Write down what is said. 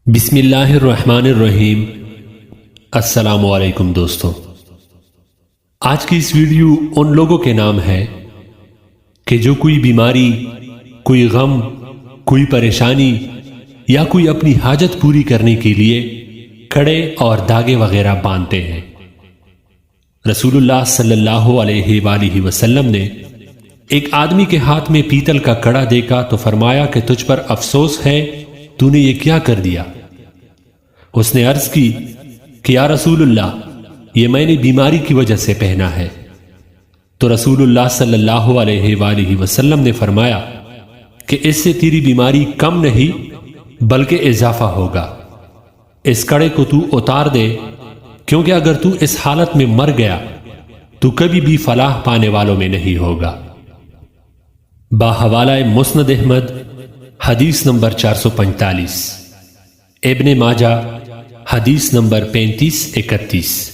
بسم اللہ الرحمن الرحیم۔ السلام علیکم دوستو، آج کی اس ویڈیو ان لوگوں کے نام ہے کہ جو کوئی بیماری، کوئی غم، کوئی پریشانی یا کوئی اپنی حاجت پوری کرنے کے لیے کڑے اور داغے وغیرہ باندھتے ہیں۔ رسول اللہ صلی اللہ علیہ وآلہ وسلم نے ایک آدمی کے ہاتھ میں پیتل کا کڑا دیکھا تو فرمایا کہ تجھ پر افسوس ہے، تو نے یہ کیا کر دیا؟ اس نے عرض کی کہ یا رسول اللہ، یہ میں نے بیماری کی وجہ سے پہنا ہے۔ تو رسول اللہ صلی اللہ علیہ وآلہ وسلم نے فرمایا کہ اس سے تیری بیماری کم نہیں بلکہ اضافہ ہوگا۔ اس کڑے کو تو اتار دے، کیونکہ اگر تو اس حالت میں مر گیا تو کبھی بھی فلاح پانے والوں میں نہیں ہوگا۔ باحوالہ مسند احمد، حدیث نمبر 445، ابن ماجہ، حدیث نمبر 3531۔